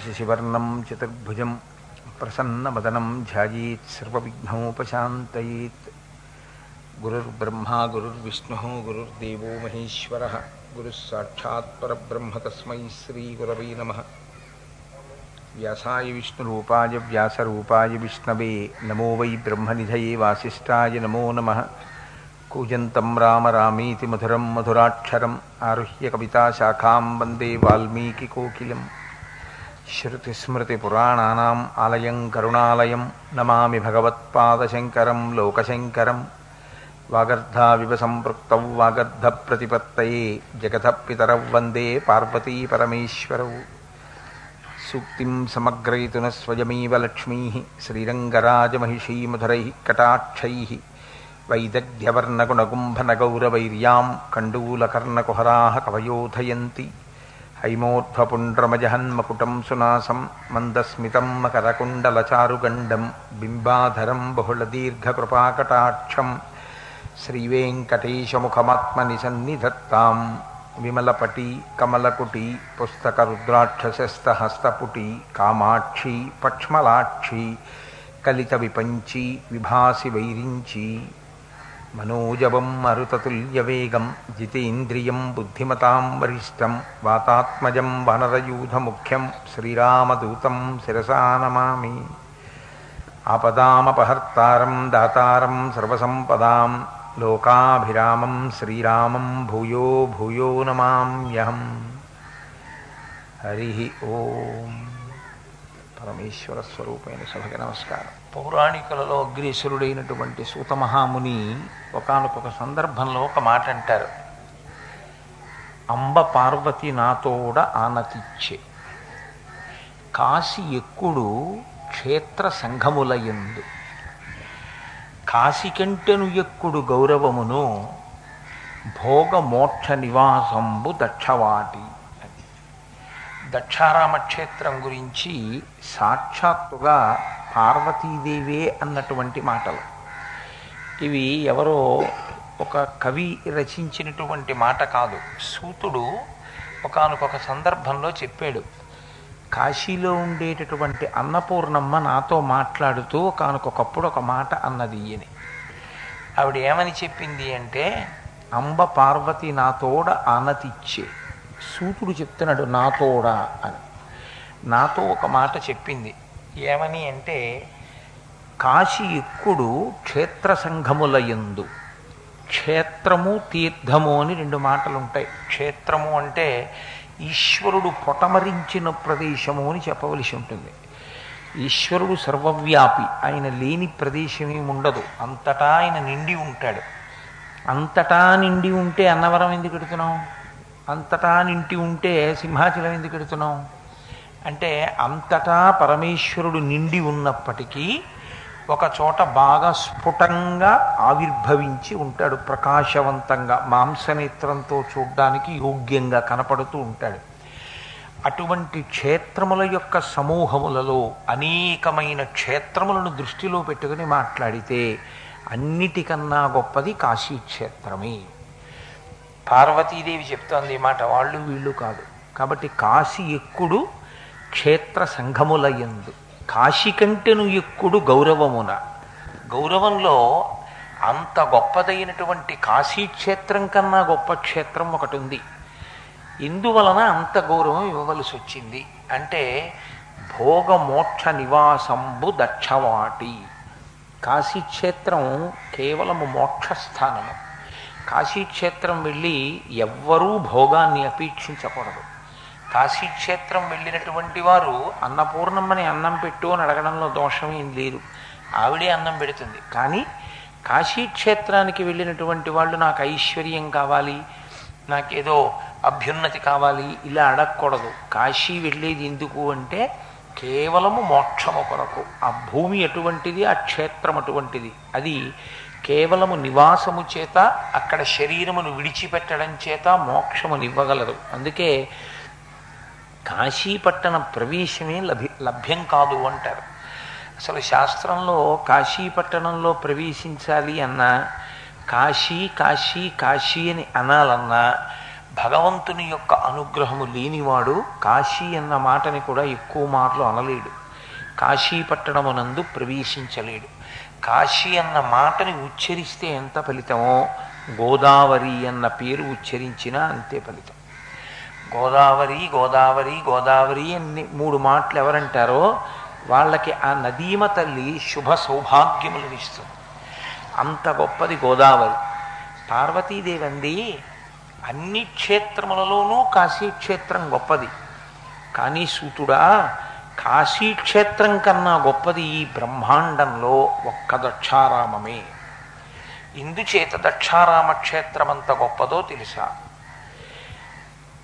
శశివర్ణం చతుర్భుజం ప్రసన్నవదనం ధ్యాయేత్ సర్వవిఘ్నోపశాంతయేత్. గురుర్బ్రహ్మా గురుర్విష్ణుః గురుర్దేవో మహేశ్వరः గురుః సాక్షాత్ పరబ్రహ్మ తస్మై శ్రీగురవే నమః. వ్యాసాయ విష్ణురూపాయ వ్యాసరూపాయ విష్ణవే నమో వై బ్రహ్మనిధయే వాసిష్ఠాయ నమో నమః. కూజంతం రామ రామేతి మధురం మధురాక్షరం ఆరుహ్య కవితాశాఖాం వందే వాల్మీకికోకిలం. శృతిస్మృతిపురాణానాం ఆలయం కరుణాలయం నమామి భగవత్పాదశంకరం లోకశంకరం. వాగర్ధావివ సంపృక్తౌ వాగర్ధప్రతిపత్తయే జగతః పితరౌ వందే పార్వతీపరమేశ్వరౌ. సూక్తిం సమగ్రయతున స్వయమేవ లక్ష్మీః శ్రీరంగరాజమహిషీ మధురైః కటాక్షైః. వైదగ్ధ్యవర్ణగుణగుంభనగౌరవైర్యాం కండూలకర్ణకుహరాः కవయోధయంతి. హైమోర్ధ్వపుండ్రమజహన్మకుటం సునాసం మందస్మితం మకరకుండలచారుగండం బింబాధరం బహుళదీర్ఘకృపాకటాక్షం. శ్రీవేంకటేశముఖమాత్మని సన్నిధత్తాం. విమలపటి కమలకుటి పుస్తకరుద్రాక్షసస్తహస్తపుటి కామాక్షి పక్ష్మలాక్షి కలిత విపంచి విభాసి వైరించి. మనోజవం మరుతతుల్యవేగం జితేంద్రియం బుద్ధిమతాం వరిష్టం వాతాత్మజం వనరయూధముఖ్యం శ్రీరామదూతం శిరసా నమామి. ఆపదామపహర్తారం దాతారం సర్వసంపదాం లోకాభిరామం శ్రీరామం భూయో భూయో నమామ్యహం. హరి ఓం. పరమేశ్వర స్వరూపైన సభకి నమస్కారం. పౌరాణికులలో అగ్రేసురుడైనటువంటి సూతమహాముని ఒకానొక సందర్భంలో ఒక మాట అంటారు. అంబ పార్వతి నాతోడ ఆనతిచ్చే కాశీ ఎక్కుడు క్షేత్ర సంఘములయందు. కాశీ కంటెను ఎక్కుడు గౌరవమును భోగ మోక్ష నివాసంబు దక్షవాటి. దక్షారామక్షేత్రం గురించి సాక్షాత్తుగా పార్వతీదేవే అన్నటువంటి మాటలు ఇవి. ఎవరో ఒక కవి రచించినటువంటి మాట కాదు. సూతుడు ఒకానొక సందర్భంలో చెప్పాడు, కాశీలో ఉండేటటువంటి అన్నపూర్ణమ్మ నాతో మాట్లాడుతూ ఒకానొకప్పుడు ఒక మాట అన్నది అని. ఆవిడ ఏమని చెప్పింది అంటే, అంబ పార్వతి నాతోడ ఆనతిచ్చే. సూతుడు చెప్తున్నాడు నాతోడా అని. నాతో ఒక మాట చెప్పింది. ఏమని అంటే, కాశీ ఎక్కుడు క్షేత్ర సంఘములయందు. క్షేత్రము తీర్థము అని రెండు మాటలు ఉంటాయి. క్షేత్రము అంటే ఈశ్వరుడు పొటమరించిన ప్రదేశము అని చెప్పవలసి ఉంటుంది. ఈశ్వరుడు సర్వవ్యాపి, ఆయన లేని ప్రదేశమేమి ఉండదు. అంతటా ఆయన నిండి ఉంటాడు. అంతటా నిండి ఉంటే అన్నవరం ఎందుకు పెడుతున్నాం? అంతటా నిండి ఉంటే సింహాచలం ఎందుకు పెడుతున్నాం? అంటే అంతటా పరమేశ్వరుడు నిండి ఉన్నప్పటికీ ఒక చోట బాగా స్ఫుటంగా ఆవిర్భవించి ఉంటాడు. ప్రకాశవంతంగా మాంసనేత్రంతో చూడ్డానికి యోగ్యంగా కనపడుతూ ఉంటాడు. అటువంటి క్షేత్రముల యొక్క సమూహములలో అనేకమైన క్షేత్రములను దృష్టిలో పెట్టుకుని మాట్లాడితే అన్నిటికన్నా గొప్పది కాశీక్షేత్రమే. పార్వతీదేవి చెప్తోంది ఈ మాట, వాళ్ళు వీళ్ళు కాదు. కాబట్టి కాశీ ఎక్కుడు క్షేత్ర సంఘములయందు. కాశీ కంటెను ఎక్కుడు గౌరవమున. గౌరవంలో అంత గొప్పదైనటువంటి కాశీక్షేత్రం కన్నా గొప్ప క్షేత్రం ఒకటి ఉంది. ఎందువలన అంత గౌరవం ఇవ్వవలసి వచ్చింది అంటే, భోగమోక్ష నివాసంబు దక్షవాటి. కాశీక్షేత్రం కేవలము మోక్షస్థానము. కాశీక్షేత్రం వెళ్ళి ఎవ్వరూ భోగాన్ని అపేక్షించకూడదు. కాశీక్షేత్రం వెళ్ళినటువంటి వారు అన్నపూర్ణమ్మని అన్నం పెట్టు అని అడగడంలో దోషం ఏం లేదు. ఆవిడే అన్నం పెడుతుంది. కానీ కాశీక్షేత్రానికి వెళ్ళినటువంటి వాళ్ళు నాకు ఐశ్వర్యం కావాలి, నాకేదో అభ్యున్నతి కావాలి ఇలా అడగకూడదు. కాశీ వెళ్ళేది ఎందుకు అంటే కేవలము మోక్షము కొరకు. ఆ భూమి అటువంటిది, ఆ క్షేత్రం అటువంటిది. అది కేవలము నివాసము చేత, అక్కడ శరీరమును విడిచిపెట్టడం చేత మోక్షమునివ్వగలదు. అందుకే కాశీపట్టణ ప్రవేశమే లభ్యం కాదు అంటారు. అసలు శాస్త్రంలో కాశీపట్టణంలో ప్రవేశించాలి అన్నా, కాశీ కాశీ కాశీ అని అనాలన్నా భగవంతుని యొక్క అనుగ్రహము లేనివాడు కాశీ అన్న మాటని కూడా ఎక్కువ మార్లు అనలేడు. కాశీ పట్టణమునందు ప్రవేశించలేడు. కాశీ అన్న మాటని ఉచ్చరిస్తే ఎంత ఫలితమో గోదావరి అన్న పేరు ఉచ్చరించినా అంతే ఫలితం. గోదావరి గోదావరి గోదావరి అని 3 మాటలు ఎవరంటారో వాళ్ళకి ఆ నదీమ తల్లి శుభ సౌభాగ్యములను ఇస్తుంది. అంత గొప్పది గోదావరి. పార్వతీదేవి అంది, అన్ని క్షేత్రములలోనూ కాశీక్షేత్రం గొప్పది, కానీ సూతుడా కాశీక్షేత్రం కన్నా గొప్పది ఈ బ్రహ్మాండంలో ఒక్క దక్షారామమే. ఇందుచేత దక్షారామ క్షేత్రం అంత గొప్పదో తెలుసా?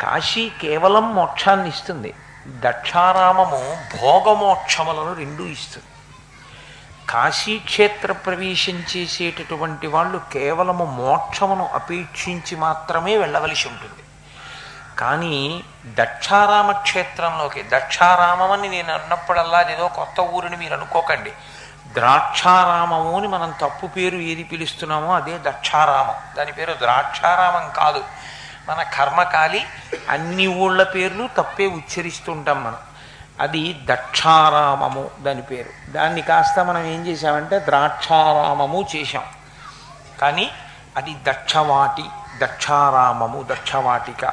కాశీ కేవలం మోక్షాన్ని ఇస్తుంది, దక్షారామము భోగమోక్షములను రెండూ ఇస్తుంది. కాశీక్షేత్ర ప్రవేశం చేసేటటువంటి వాళ్ళు కేవలము మోక్షమును అపేక్షించి మాత్రమే వెళ్ళవలసి ఉంటుంది. కానీ దక్షారామ క్షేత్రంలోకి, దక్షారామమని నేను అన్నప్పుడల్లా ఏదో కొత్త ఊరిని మీరు అనుకోకండి. ద్రాక్షారామము అని మనం తప్పు పేరు ఏది పిలుస్తున్నామో అదే దక్షారామం. దాని పేరు ద్రాక్షారామం కాదు. మన కర్మకాలి అన్ని ఊళ్ళ పేర్లు తప్పే ఉచ్చరిస్తుంటాం మనం. అది దక్షారామము దాని పేరు. దాన్ని కాస్త మనం ఏం చేశామంటే ద్రాక్షారామము చేశాం. కానీ అది దక్షవాటి, దక్షారామము, దక్షవాటిక.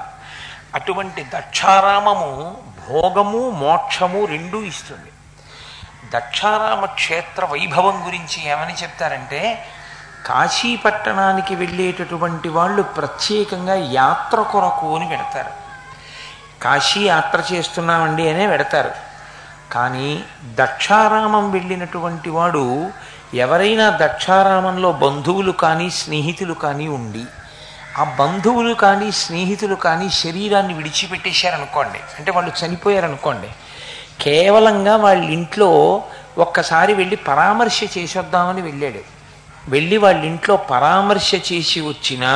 అటువంటి దక్షారామము భోగము మోక్షము రెండూ ఇస్తుంది. దక్షారామ క్షేత్ర వైభవం గురించి ఏమని చెప్తారంటే, కాశీ పట్టణానికి వెళ్ళేటటువంటి వాళ్ళు ప్రత్యేకంగా యాత్ర కొరకు అని పెడతారు. కాశీ యాత్ర చేస్తున్నామండి అనే పెడతారు. కానీ దక్షారామం వెళ్ళినటువంటి వాడు ఎవరైనా దక్షారామంలో బంధువులు కానీ స్నేహితులు కానీ ఉండి, ఆ బంధువులు కానీ స్నేహితులు కానీ శరీరాన్ని విడిచిపెట్టేశారనుకోండి, అంటే వాళ్ళు చనిపోయారనుకోండి, కేవలంగా వాళ్ళ ఇంట్లో ఒక్కసారి వెళ్ళి పరామర్శ చేసొద్దామని వెళ్ళాడు. వెళ్ళి వాళ్ళ ఇంట్లో పరామర్శ చేసి వచ్చినా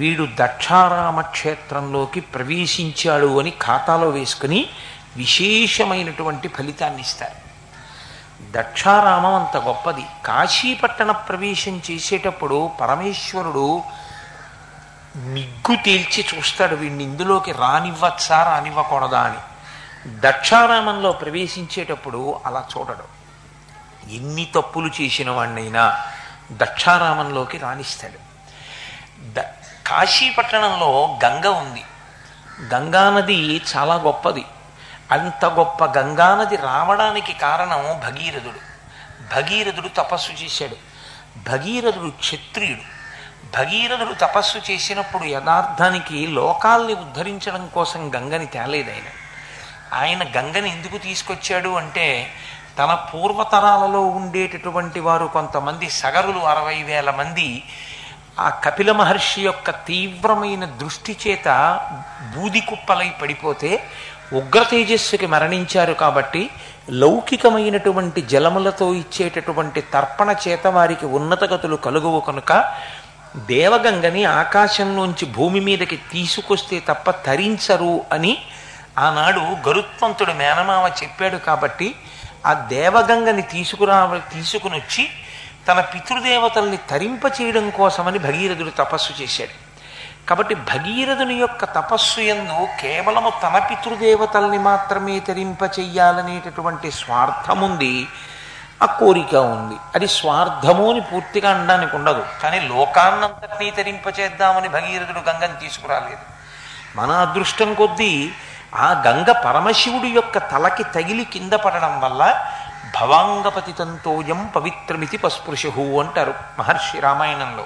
వీడు దక్షారామ క్షేత్రంలోకి ప్రవేశించాడు అని ఖాతాలో వేసుకుని విశేషమైనటువంటి ఫలితాన్ని ఇస్తారు. దక్షారామం అంత గొప్పది. కాశీపట్టణ ప్రవేశం చేసేటప్పుడు పరమేశ్వరుడు నిగ్గు తేల్చి చూస్తాడు, వీడిని ఇందులోకి రానివ్వచ్చా రానివ్వకూడదా అని. దక్షారామంలో ప్రవేశించేటప్పుడు అలా చూడడు. ఎన్ని తప్పులు చేసిన వాడినైనా దక్షారామంలోకి రాణిస్తాడు. కాశీపట్టణంలో గంగ ఉంది. గంగానది చాలా గొప్పది. అంత గొప్ప గంగానది రావడానికి కారణం భగీరథుడు. భగీరథుడు తపస్సు చేశాడు. భగీరథుడు క్షత్రియుడు. భగీరథుడు తపస్సు చేసినప్పుడు యథార్థానికి లోకాల్ని ఉద్ధరించడం కోసం గంగని తేలేదు ఆయన. ఆయన గంగని ఎందుకు తీసుకొచ్చాడు అంటే, తన పూర్వతరాలలో ఉండేటటువంటి వారు కొంతమంది సగరులు 60,000 మంది ఆ కపిల మహర్షి యొక్క తీవ్రమైన దృష్టి చేత బూది కుప్పలై పడిపోతే ఉగ్ర తేజస్సుకి మరణించారు. కాబట్టి లౌకికమైనటువంటి జలములతో ఇచ్చేటటువంటి తర్పణ చేత వారికి ఉన్నతగతులు కలుగువు కనుక దేవగంగని ఆకాశంలోంచి భూమి మీదకి తీసుకొస్తే తప్ప తరించరు అని ఆనాడు గరుత్మంతుడు మేనమామ చెప్పాడు. కాబట్టి ఆ దేవగంగని తీసుకుని వచ్చి తన పితృదేవతల్ని తరింపచేయడం కోసమని భగీరథుడు తపస్సు చేశాడు. కాబట్టి భగీరథుని యొక్క తపస్సు యందు కేవలము తన పితృదేవతల్ని మాత్రమే తరింపచెయ్యాలనేటటువంటి స్వార్థముంది, ఆ కోరిక ఉంది. అది స్వార్థము అని పూర్తిగా అనడానికి ఉండదు. కానీ లోకాన్నంతటినీ తరింపచేద్దామని భగీరథుడు గంగని తీసుకురాలేదు. మన అదృష్టం కొద్దీ ఆ గంగ పరమశివుడి యొక్క తలకి తగిలి కింద పడడం వల్ల భవాంగపతితంతోయం పవిత్రమితి పస్పృశు అంటారు మహర్షి రామాయణంలో.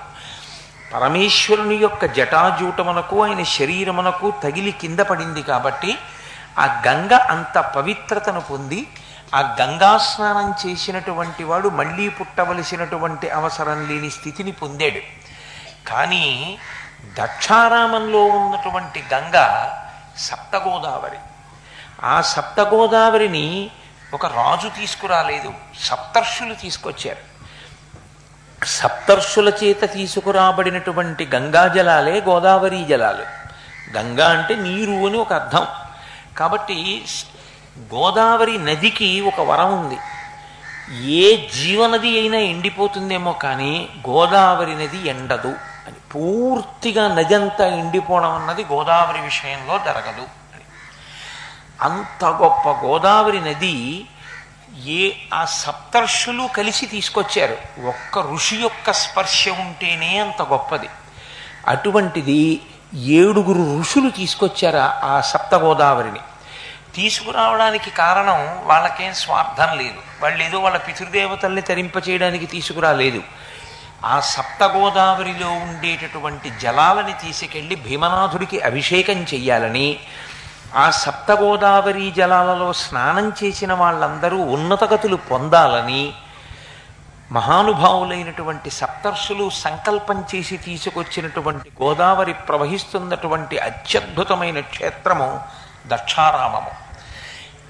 పరమేశ్వరుని యొక్క జటాజూటమునకు ఆయన శరీరమునకు తగిలి కింద పడింది కాబట్టి ఆ గంగ అంత పవిత్రతను పొంది ఆ గంగా స్నానం చేసినటువంటి వాడు మళ్ళీ పుట్టవలసినటువంటి అవసరం లేని స్థితిని పొందాడు. కానీ దక్షారామంలో ఉన్నటువంటి గంగ సప్తగోదావరి. ఆ సప్తగోదావరిని ఒక రాజు తీసుకురాలేదు, సప్తర్షులు తీసుకొచ్చారు. సప్తర్షుల చేత తీసుకురాబడినటువంటి గంగా జలాలే గోదావరి జలాలు. గంగా అంటే నీరు అని ఒక అర్థం. కాబట్టి గోదావరి నదికి ఒక వరం ఉంది. ఏ జీవనది అయినా ఎండిపోతుందేమో కానీ గోదావరి నది ఎండదు అని. పూర్తిగా నది అంతా ఎండిపోవడం అన్నది గోదావరి విషయంలో జరగదు. అంత గొప్ప గోదావరి నది ఆ సప్తర్షులు కలిసి తీసుకొచ్చారు. ఒక్క ఋషి యొక్క స్పర్శ ఉంటేనే అంత గొప్పది. అటువంటిది 7 ఋషులు తీసుకొచ్చారు ఆ సప్త గోదావరిని. తీసుకురావడానికి కారణం వాళ్ళకేం స్వార్థం లేదు. వాళ్ళు ఏదో వాళ్ళ పితృదేవతల్ని తరింపచేయడానికి తీసుకురాలేదు. ఆ సప్త గోదావరిలో ఉండేటటువంటి జలాలని తీసుకెళ్ళి భీమనాథుడికి అభిషేకం చెయ్యాలని, ఆ సప్త గోదావరి జలాలలో స్నానం చేసిన వాళ్ళందరూ ఉన్నతగతులు పొందాలని మహానుభావులైనటువంటి సప్తర్షులు సంకల్పం చేసి తీసుకొచ్చినటువంటి గోదావరి ప్రవహిస్తున్నటువంటి అత్యద్భుతమైన క్షేత్రము దక్షారామము.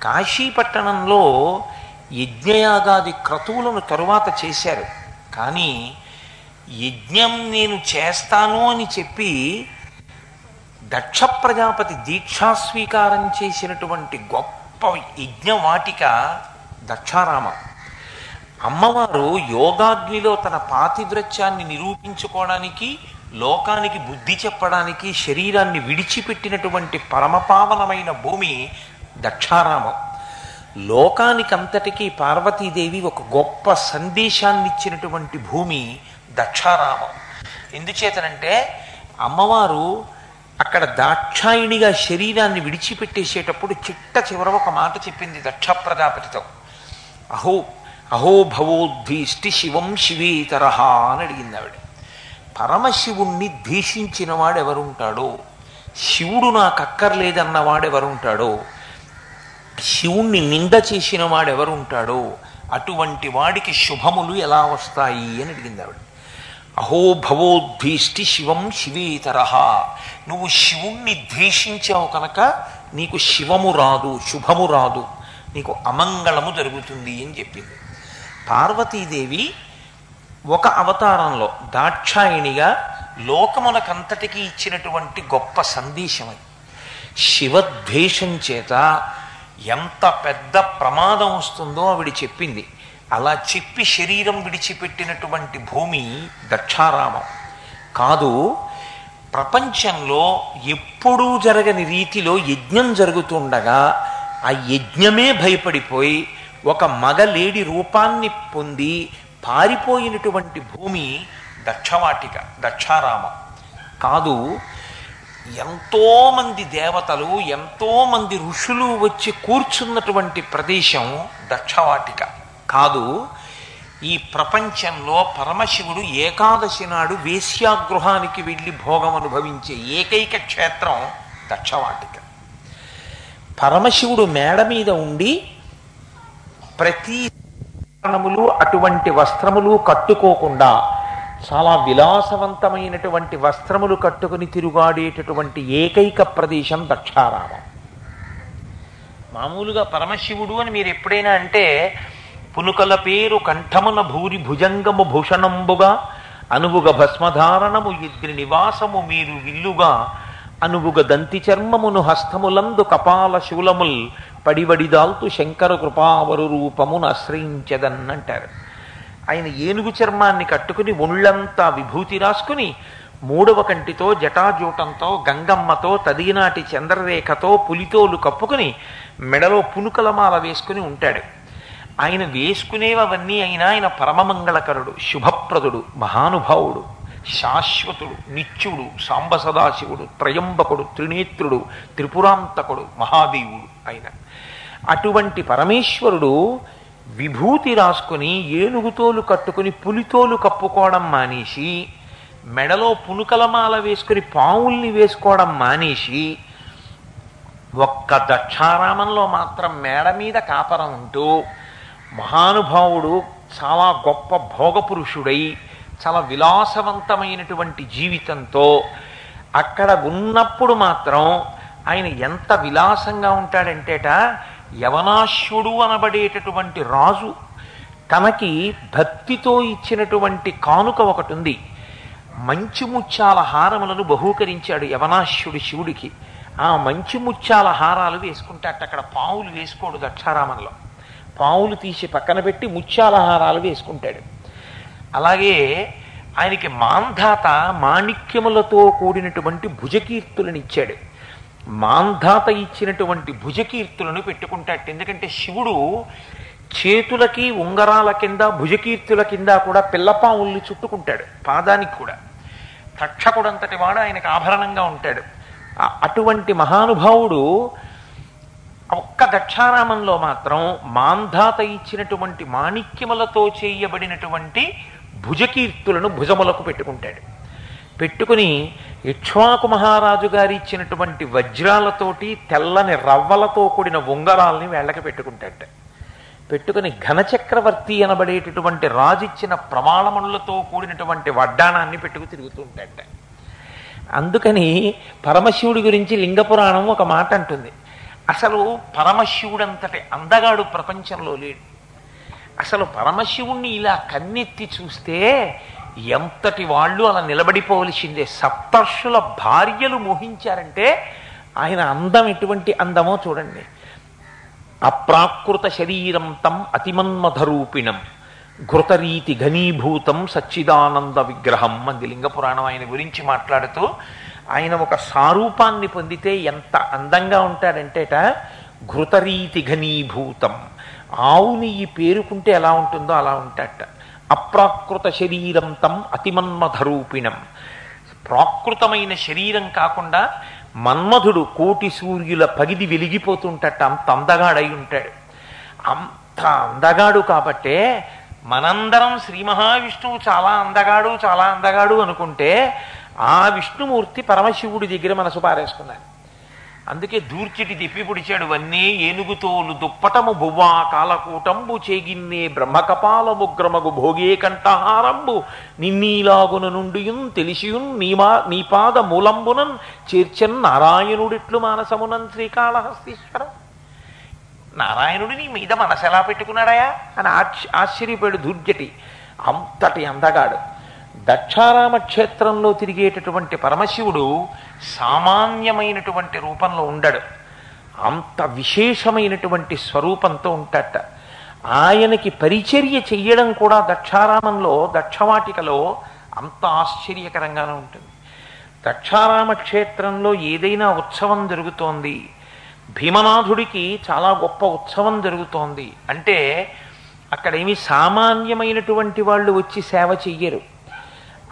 కాశీపట్టణంలో యజ్ఞయాగాది క్రతువులను తరువాత చేశారు. కానీ యజ్ఞం నేను చేస్తాను అని చెప్పి దక్ష ప్రజాపతి దీక్షాస్వీకారం చేసినటువంటి గొప్ప యజ్ఞవాటిక దక్షారామం. అమ్మవారు యోగాగ్నిలో తన పాతివ్రత్యాన్ని నిరూపించుకోవడానికి, లోకానికి బుద్ధి చెప్పడానికి శరీరాన్ని విడిచిపెట్టినటువంటి పరమపావనమైన భూమి దక్షారామం. లోకానికంతటికీ పార్వతీదేవి ఒక గొప్ప సందేశాన్ని ఇచ్చినటువంటి భూమి దక్షారామం. ఎందుచేతనంటే అమ్మవారు అక్కడ దాక్షాయిణిగా శరీరాన్ని విడిచిపెట్టేసేటప్పుడు చిట్ట చివర ఒక మాట చెప్పింది దక్ష ప్రజాపతితో. అహో అహో భవోద్భీష్టి శివం శివేతరహ అని అడిగింది ఆవిడ. పరమశివుణ్ణి ద్వేషించిన వాడెవరుంటాడో, శివుడు నాకు అక్కర్లేదన్నవాడెవరుంటాడో, శివుణ్ణి నింద చేసిన వాడెవరుంటాడో అటువంటి వాడికి శుభములు ఎలా వస్తాయి అని అడిగింది ఆవిడ. అహో భవోద్భీష్టి శివం శివేతరహ, నువ్వు శివుణ్ణి ద్వేషించావు కనుక నీకు శివము రాదు, శుభము రాదు, నీకు అమంగళము జరుగుతుంది అని చెప్పింది. పార్వతీదేవి ఒక అవతారంలో దాక్షాయిణిగా లోకమునకంతటికీ ఇచ్చినటువంటి గొప్ప సందేశం అది. శివద్వేషం చేత ఎంత పెద్ద ప్రమాదం వస్తుందో ఆవిడ చెప్పింది. అలా చెప్పి శరీరం విడిచిపెట్టినటువంటి భూమి దక్షారామం. కాదు, ప్రపంచంలో ఎప్పుడూ జరగని రీతిలో యజ్ఞం జరుగుతుండగా ఆ యజ్ఞమే భయపడిపోయి ఒక మగలేడి రూపాన్ని పొంది పారిపోయినటువంటి భూమి దక్షవాటిక, దక్షారామం. కాదు, ఎంతోమంది దేవతలు, ఎంతోమంది ఋషులు వచ్చి కూర్చున్నటువంటి ప్రదేశం దక్షవాటిక. కాదు, ఈ ప్రపంచంలో పరమశివుడు ఏకాదశి నాడు వేశ్యాగృహానికి వెళ్ళి భోగం అనుభవించే ఏకైక క్షేత్రం దక్షవాటిక. పరమశివుడు మేడ మీద ఉండి ప్రతి క్షణములు అటువంటి వస్త్రములు కట్టుకోకుండా చాలా విలాసవంతమైనటువంటి వస్త్రములు కట్టుకుని తిరుగాడేటటువంటి ఏకైక ప్రదేశం దక్షారామం. మామూలుగా పరమశివుడు అని మీరు ఎప్పుడైనా అంటే పునుకల పేరు కంఠమున భూరి భుజంగము భూషణంబుగా అనువుగ భస్మధారణము ఇద్రి నివాసము మీరు విల్లుగా అనువుగ దంతి చర్మమును హస్తములందు కపాల శూలముల్ పడివడిదాల్తు శంకర కృపావరు రూపమును ఆశ్రయించదన్నంటారు. ఆయన ఏనుగు చర్మాన్ని కట్టుకుని ఒళ్ళంతా విభూతి రాసుకుని 3వ కంటితో జటాజూటంతో గంగమ్మతో తదినాటి చంద్రరేఖతో పులితోలు కప్పుకుని మెడలో పునుకలమాల వేసుకుని ఉంటాడు. ఆయన వేసుకునేవన్నీ అయినా ఆయన పరమమంగళకరుడు, శుభప్రదుడు, మహానుభావుడు, శాశ్వతుడు, నిత్యుడు, సాంబ సదాశివుడు, త్రయంబకుడు, త్రినేత్రుడు, త్రిపురాంతకుడు, మహాదేవుడు ఆయన. అటువంటి పరమేశ్వరుడు విభూతి రాసుకుని ఏనుగుతోలు కట్టుకుని పులితోలు కప్పుకోవడం మానేసి, మెడలో పునుకలమాల వేసుకుని పావుల్ని వేసుకోవడం మానేసి, ఒక్క దక్షారామంలో మాత్రం మేడ మీద కాపరం ఉంటూ మహానుభావుడు చాలా గొప్ప భోగపురుషుడై చాలా విలాసవంతమైనటువంటి జీవితంతో అక్కడ ఉన్నప్పుడు మాత్రం ఆయన ఎంత విలాసంగా ఉంటాడంటేట, యవనాశ్వుడు అనబడేటటువంటి రాజు తనకి భక్తితో ఇచ్చినటువంటి కానుక ఒకటి ఉంది. మంచి ముత్యాల హారములను బహూకరించాడు యవనాశ్యుడు శివుడికి. ఆ మంచి ముత్యాల హారాలు వేసుకుంటాట. అక్కడ పావులు వేసుకోడు దక్షారామంలో. పావులు తీసి పక్కన పెట్టి ముత్యాల హారాలు వేసుకుంటాడు. అలాగే ఆయనకి మాంధాత మాణిక్యములతో కూడినటువంటి భుజకీర్తులను ఇచ్చాడు. మాంధాత ఇచ్చినటువంటి భుజకీర్తులను పెట్టుకుంటాడు. ఎందుకంటే శివుడు చేతులకి ఉంగరాల కింద భుజకీర్తుల కింద కూడా పిల్లపావుల్ని చుట్టుకుంటాడు, పాదానికి కూడా. తక్షకుడంతటి వాడు ఆయనకు ఆభరణంగా ఉంటాడు. అటువంటి మహానుభావుడు ఒక్క దక్షారామంలో మాత్రం మాంధాత ఇచ్చినటువంటి మాణిక్యములతో చేయబడినటువంటి భుజకీర్తులను భుజములకు పెట్టుకుంటాడు. పెట్టుకుని ఇక్ష్వాకు మహారాజు గారు ఇచ్చినటువంటి వజ్రాలతోటి తెల్లని రవ్వలతో కూడిన ఉంగరాల్ని వేళ్ళకి పెట్టుకుంటాడు. పెట్టుకుని ఘనచక్రవర్తి అనబడేటటువంటి రాజు ఇచ్చిన ప్రమాణములతో కూడినటువంటి వడ్డాణాన్ని పెట్టుకు తిరుగుతూ ఉంటాడు. అందుకని పరమశివుడి గురించి లింగపురాణం ఒక మాట అంటుంది, అసలు పరమశివుడంతటి అందగాడు ప్రపంచంలో లేడు. అసలు పరమశివుణ్ణి ఇలా కన్నెత్తి చూస్తే ఎంతటి వాళ్ళు అలా నిలబడిపోవలసిందే. సప్తర్షుల భార్యలు మోహించారంటే ఆయన అందం ఎటువంటి అందమో చూడండి. అప్రాకృత శరీరం తం అతిమన్మధరూపిణం ఘృతరీతి ఘనీభూతం సచ్చిదానంద విగ్రహం అంది లింగపురాణం ఆయన గురించి మాట్లాడుతూ. ఆయన ఒక సారూపాన్ని పొందితే ఎంత అందంగా ఉంటాడంటేట, ఘృతరీతి ఘనీభూతం, ఆవు నెయ్యి పేరుకుంటే ఎలా ఉంటుందో అలా ఉంటాడట. అప్రాకృత శరీరం తం అతిమన్మధరూపిణం, ప్రాకృతమైన శరీరం కాకుండా మన్మధుడు కోటి సూర్యుల పగిది వెలిగిపోతుంటట, అంత అందగాడై ఉంటాడు. అంత అందగాడు కాబట్టే మనందరం శ్రీ మహావిష్ణువు చాలా అందగాడు చాలా అందగాడు అనుకుంటే ఆ విష్ణుమూర్తి పరమశివుడి దగ్గర మనసు పారేసుకున్నాడు. అందుకే దూర్చిటి తిప్పి పొడిచాడు, వన్నే ఏనుగుతోలు దుప్పటము బువ్వా కాలకూటంబు చేగిన్నే బ్రహ్మకపాలము గ్రమగు భోగే కంఠహారంబు నిన్నీలాగున నుండియున్ తెలిసియున్ నీ పాద మూలంబునన్ చేర్చన్ నారాయణుడిట్లు మానసమునన్ శ్రీకాళహస్తీశ్వరం. నారాయణుడు నీ మీద మనసు ఎలా పెట్టుకున్నాడయా అని ఆశ్చర్యపోయాడు దూర్జటి. అంతటి అందగాడు. దక్షారామ క్షేత్రంలో తిరిగేటటువంటి పరమశివుడు సామాన్యమైనటువంటి రూపంలో ఉండడు, అంత విశేషమైనటువంటి స్వరూపంతో ఉంటాట. ఆయనకి పరిచర్య చెయ్యడం కూడా దక్షారామంలో దక్షవాటికలో అంత ఆశ్చర్యకరంగానే ఉంటుంది. దక్షారామ క్షేత్రంలో ఏదైనా ఉత్సవం జరుగుతోంది, భీమనాథుడికి చాలా గొప్ప ఉత్సవం జరుగుతోంది అంటే అక్కడేమి సామాన్యమైనటువంటి వాళ్ళు వచ్చి సేవ చెయ్యరు.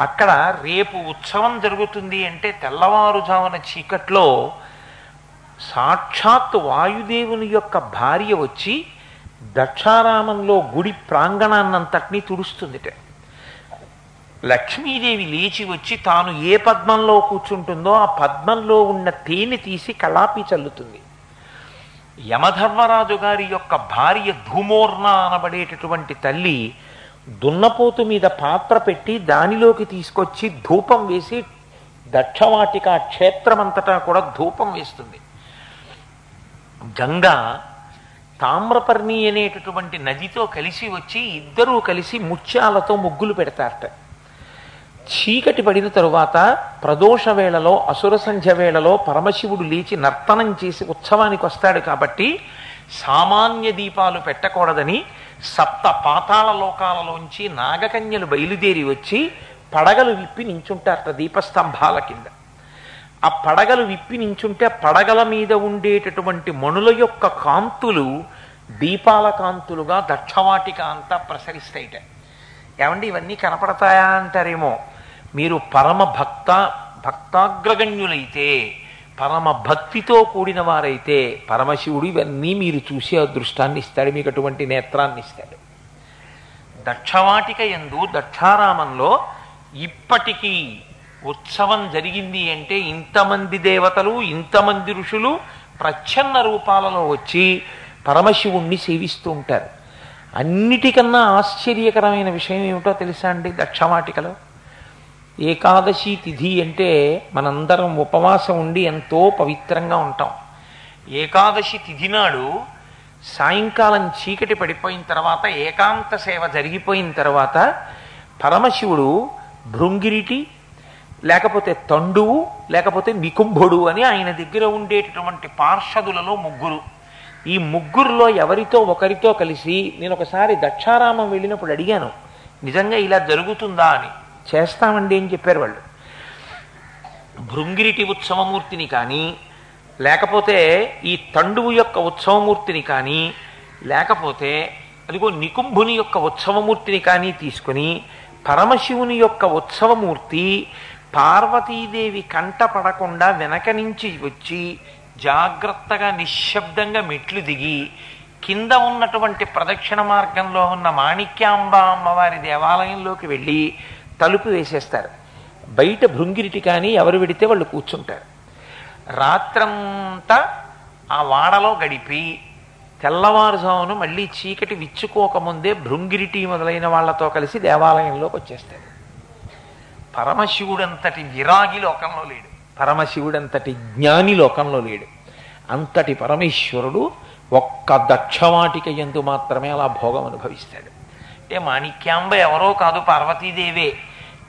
అక్కడ రేపు ఉత్సవం జరుగుతుంది అంటే తెల్లవారుజామున చీకట్లో సాక్షాత్ వాయుదేవుని యొక్క భార్య వచ్చి దక్షారామంలో గుడి ప్రాంగణాన్నంతటినీ తుడుస్తుందిట. లక్ష్మీదేవి లేచి వచ్చి తాను ఏ పద్మంలో కూర్చుంటుందో ఆ పద్మంలో ఉన్న తేనె తీసి కళాపి చల్లుతుంది. యమధర్మరాజు గారి యొక్క భార్య ధూమోర్ణ అనబడేటటువంటి తల్లి దున్నపోతు మీద పాత్ర పెట్టి దానిలోకి తీసుకొచ్చి ధూపం వేసి దక్షవాటిక క్షేత్రమంతటా కూడా ధూపం వేస్తుంది. గంగా తామ్రపర్ణి అనేటటువంటి నదితో కలిసి వచ్చి ఇద్దరూ కలిసి ముత్యాలతో ముగ్గులు పెడతారట. చీకటి పడిన తరువాత ప్రదోష వేళలో అసుర సంధ్య వేళలో పరమశివుడు లేచి నర్తనం చేసి ఉత్సవానికి వస్తాడు కాబట్టి సామాన్య దీపాలు పెట్టకూడదని సప్త పాతాళ లోకాలలోంచి నాగకన్యలు బయలుదేరి వచ్చి పడగలు విప్పి నించుంటారట దీపస్తంభాల కింద. ఆ పడగలు విప్పి నించుంటే పడగల మీద ఉండేటటువంటి మణుల యొక్క కాంతులు దీపాల కాంతులుగా దక్షవాటిక అంతా ప్రసరిస్తాయిట. ఏమండి ఇవన్నీ కనపడతాయా అంటారేమో. మీరు పరమ భక్తాగ్రగణ్యులైతే, పరమ భక్తితో కూడిన వారైతే పరమశివుడు ఇవన్నీ మీరు చూసే అదృష్టాన్ని ఇస్తాడు, మీకు అటువంటి నేత్రాన్ని ఇస్తాడు. దక్షవాటిక యందు దక్షారామంలో ఇప్పటికీ ఉత్సవం జరిగింది అంటే ఇంతమంది దేవతలు ఇంతమంది ఋషులు ప్రచ్ఛన్న రూపాలలో వచ్చి పరమశివుణ్ణి సేవిస్తూ ఉంటారు. అన్నిటికన్నా ఆశ్చర్యకరమైన విషయం ఏమిటో తెలుసా అండి? దక్షవాటికలో ఏకాదశి తిథి అంటే మనందరం ఉపవాసం ఉండి ఎంతో పవిత్రంగా ఉంటాం. ఏకాదశి తిథి నాడు సాయంకాలం చీకటి పడిపోయిన తర్వాత ఏకాంత సేవ జరిగిపోయిన తర్వాత పరమశివుడు భృంగిరిటి లేకపోతే తండువు లేకపోతే నికుంభుడు అని ఆయన దగ్గర ఉండేటటువంటి పార్షదులలో ముగ్గురు. ఈ ముగ్గురులో ఎవరితో ఒకరితో కలిసి నేను ఒకసారి దక్షారామం వెళ్ళినప్పుడు అడిగాను, నిజంగా ఇలా జరుగుతుందా అని. చేస్తామండి అని చెప్పారు వాళ్ళు. భృంగిరిటి ఉత్సవమూర్తిని కానీ, లేకపోతే ఈ తండువు యొక్క ఉత్సవమూర్తిని కానీ, లేకపోతే అదిగో నికుంభుని యొక్క ఉత్సవమూర్తిని కానీ తీసుకుని పరమశివుని యొక్క ఉత్సవమూర్తి పార్వతీదేవి కంట పడకుండా వెనక నుంచి వచ్చి జాగ్రత్తగా నిశ్శబ్దంగా మెట్లు దిగి కింద ఉన్నటువంటి ప్రదక్షిణ మార్గంలో ఉన్న మాణిక్యాంబ అమ్మవారి దేవాలయంలోకి వెళ్ళి తలుపు వేసేస్తారు. బయట భృంగిరిటి కానీ ఎవరు వెడితే వాళ్ళు కూర్చుంటారు. రాత్రంతా ఆ వాడలో గడిపి తెల్లవారుజామును మళ్ళీ చీకటి విచ్చుకోకముందే భృంగిరిటి మొదలైన వాళ్లతో కలిసి దేవాలయంలోకి వచ్చేస్తాడు. పరమశివుడంతటి విరాగి లోకంలో లేడు, పరమశివుడంతటి జ్ఞాని లోకంలో లేడు. అంతటి పరమేశ్వరుడు ఒక్క దక్షవాటిక యందు మాత్రమే అలా భోగం అనుభవిస్తాడు. అంటే మాణిక్యాంబ ఎవరో కాదు, పార్వతీదేవే.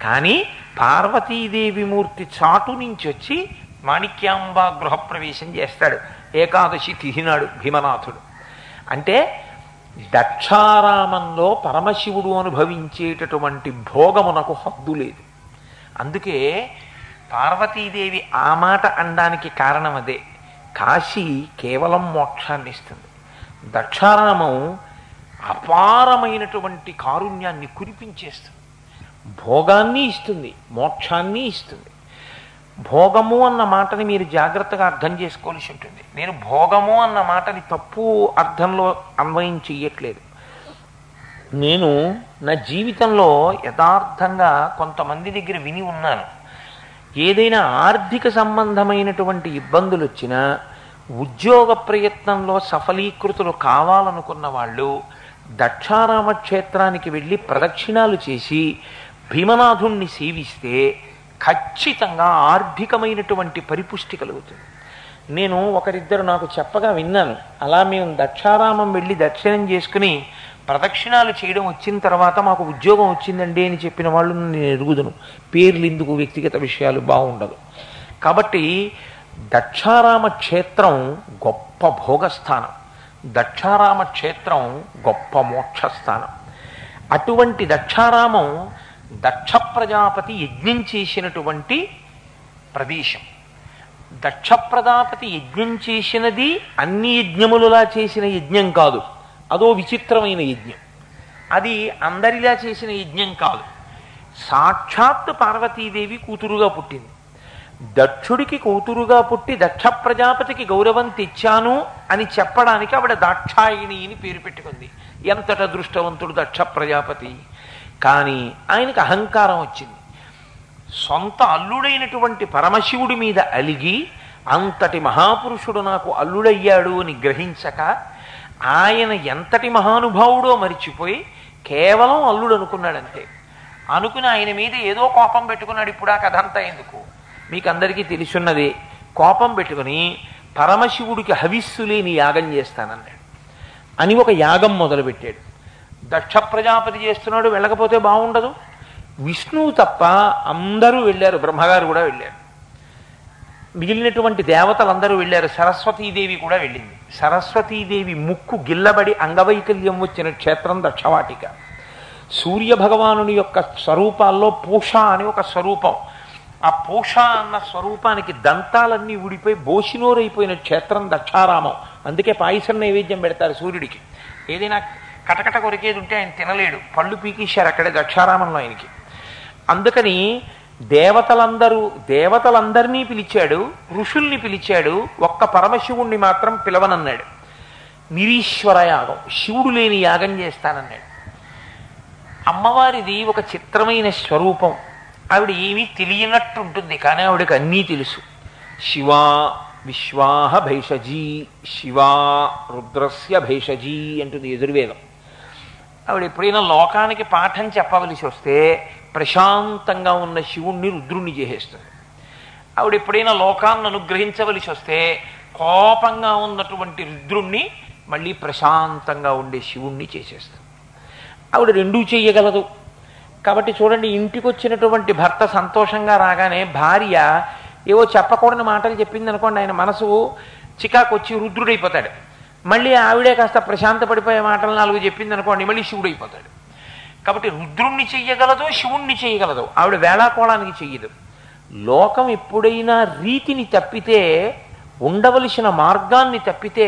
కానీ పార్వతీదేవి మూర్తి చాటు నుంచి వచ్చి మాణిక్యాంబ గృహప్రవేశం చేస్తాడు ఏకాదశి తిథినాడు భీమనాథుడు. అంటే దక్షారామంలో పరమశివుడు అనుభవించేటటువంటి భోగమునకు హద్దు లేదు. అందుకే పార్వతీదేవి ఆ మాట అనడానికి కారణం అదే. కాశీ కేవలం మోక్షాన్ని ఇస్తుంది, దక్షారామం అపారమైనటువంటి కారుణ్యాన్ని కురిపించేస్తుంది, భోగాన్ని ఇస్తుంది, మోక్షాన్ని ఇస్తుంది. భోగము అన్న మాటని మీరు జాగ్రత్తగా అర్థం చేసుకోవాల్సి ఉంటుంది. నేను భోగము అన్న మాటని తప్పు అర్థంలో అన్వయం చెయ్యట్లేదు. నేను నా జీవితంలో యథార్థంగా కొంతమంది దగ్గర విని ఉన్నాను. ఏదైనా ఆర్థిక సంబంధమైనటువంటి ఇబ్బందులు వచ్చినా, ఉద్యోగ ప్రయత్నంలో సఫలీకృతులు కావాలనుకున్న వాళ్ళు దక్షారామ క్షేత్రానికి వెళ్ళి ప్రదక్షిణాలు చేసి భీమనాథుణ్ణి సేవిస్తే ఖచ్చితంగా ఆర్థికమైనటువంటి పరిపుష్టి కలుగుతుంది. నేను ఒకరిద్దరు నాకు చెప్పగా విన్నాను. అలా మేము దక్షారామం వెళ్ళి దర్శనం చేసుకుని ప్రదక్షిణాలు చేయడం వచ్చిన తర్వాత మాకు ఉద్యోగం వచ్చిందండి అని చెప్పిన వాళ్ళు నేను ఎరుగుదును. పేర్లు ఎందుకు, వ్యక్తిగత విషయాలు బాగుండదు. కాబట్టి దక్షారామ క్షేత్రం గొప్ప భోగస్థానం, దక్షారామ క్షేత్రం గొప్ప మోక్షస్థానం. అటువంటి దక్షారామం దక్ష ప్రజాపతి యజ్ఞం చేసినటువంటి ప్రదేశం. దక్ష ప్రజాపతి యజ్ఞం చేసినది అన్ని యజ్ఞములులా చేసిన యజ్ఞం కాదు, అదో విచిత్రమైన యజ్ఞం. అది అందరిలా చేసిన యజ్ఞం కాదు. సాక్షాత్ పార్వతీదేవి కూతురుగా పుట్టింది. దక్షుడికి కూతురుగా పుట్టి దక్ష ప్రజాపతికి గౌరవం తెచ్చాను అని చెప్పడానికి ఆవిడ దాక్షాయిణి అని పేరు పెట్టుకుంది. ఎంతట అదృష్టవంతుడు దక్ష ప్రజాపతి. కానీ ఆయనకు అహంకారం వచ్చింది. సొంత అల్లుడైనటువంటి పరమశివుడి మీద అలిగి అంతటి మహాపురుషుడు నాకు అల్లుడయ్యాడు అని గ్రహించక ఆయన ఎంతటి మహానుభావుడో మరిచిపోయి కేవలం అల్లుడు అనుకున్నాడంతే. అనుకుని ఆయన మీద ఏదో కోపం పెట్టుకున్నాడు. ఇప్పుడు ఆ కథ అంతా ఎందుకు, మీకు అందరికీ తెలుసున్నదే. కోపం పెట్టుకుని పరమశివుడికి హవిస్సు లేని యాగం చేస్తానన్నాడు అని ఒక యాగం మొదలుపెట్టాడు. దక్ష ప్రజాపతి చేస్తున్నాడు, వెళ్ళకపోతే బాగుండదు. విష్ణువు తప్ప అందరూ వెళ్ళారు, బ్రహ్మగారు కూడా వెళ్ళారు, మిగిలినటువంటి దేవతలందరూ వెళ్ళారు, సరస్వతీదేవి కూడా వెళ్ళింది. సరస్వతీదేవి ముక్కు గిల్లబడి అంగవైకల్యం వచ్చిన క్షేత్రం దక్షవాటిక. సూర్యభగవానుని యొక్క స్వరూపాల్లో పూష అని ఒక స్వరూపం. ఆ పూష అన్న స్వరూపానికి దంతాలన్నీ ఊడిపోయి బోసినోరైపోయిన క్షేత్రం దక్షారామం. అందుకే పాయసం నైవేద్యం పెడతారు సూర్యుడికి. ఏదైనా కటకట కొరికేది ఉంటే ఆయన తినలేడు, పళ్ళు పీకేశారు అక్కడే దక్షారామంలో ఆయనకి. అందుకని దేవతలందరినీ పిలిచాడు, ఋషుల్ని పిలిచాడు, ఒక్క పరమశివుణ్ణి మాత్రం పిలవనన్నాడు. నిరీశ్వర యాగం, శివుడు లేని యాగం చేస్తానన్నాడు. అమ్మవారిది ఒక చిత్రమైన స్వరూపం. ఆవిడ ఏమీ తెలియనట్టు ఉంటుంది, కానీ ఆవిడకి అన్నీ తెలుసు. శివా విశ్వాహ భైషజీ, శివా రుద్రస్య భైషజీ అంటుంది యజుర్వేదం. ఆవిడ ఎప్పుడైనా లోకానికి పాఠం చెప్పవలసి వస్తే ప్రశాంతంగా ఉన్న శివుణ్ణి రుద్రుణ్ణి చేసేస్తుంది. ఆవిడ ఎప్పుడైనా లోకాన్ని అనుగ్రహించవలసి వస్తే కోపంగా ఉన్నటువంటి రుద్రుణ్ణి మళ్ళీ ప్రశాంతంగా ఉండే శివుణ్ణి చేసేస్తుంది. ఆవిడ రెండూ చెయ్యగలదు. కాబట్టి చూడండి, ఇంటికి వచ్చినటువంటి భర్త సంతోషంగా రాగానే భార్య ఏవో చెప్పకూడని మాటలు చెప్పింది అనుకోండి, ఆయన మనసు చికాకు వచ్చి రుద్రుడైపోతాడు. మళ్ళీ ఆవిడే కాస్త ప్రశాంత పడిపోయే మాటలు 4 చెప్పింది అనుకోండి, మళ్ళీ శివుడైపోతాడు. కాబట్టి రుద్రుణ్ణి చెయ్యగలదు, శివుణ్ణి చేయగలదు, ఆవిడ వేళాకోళానికి చెయ్యదు. లోకం ఎప్పుడైనా రీతిని తప్పితే, ఉండవలసిన మార్గాన్ని తప్పితే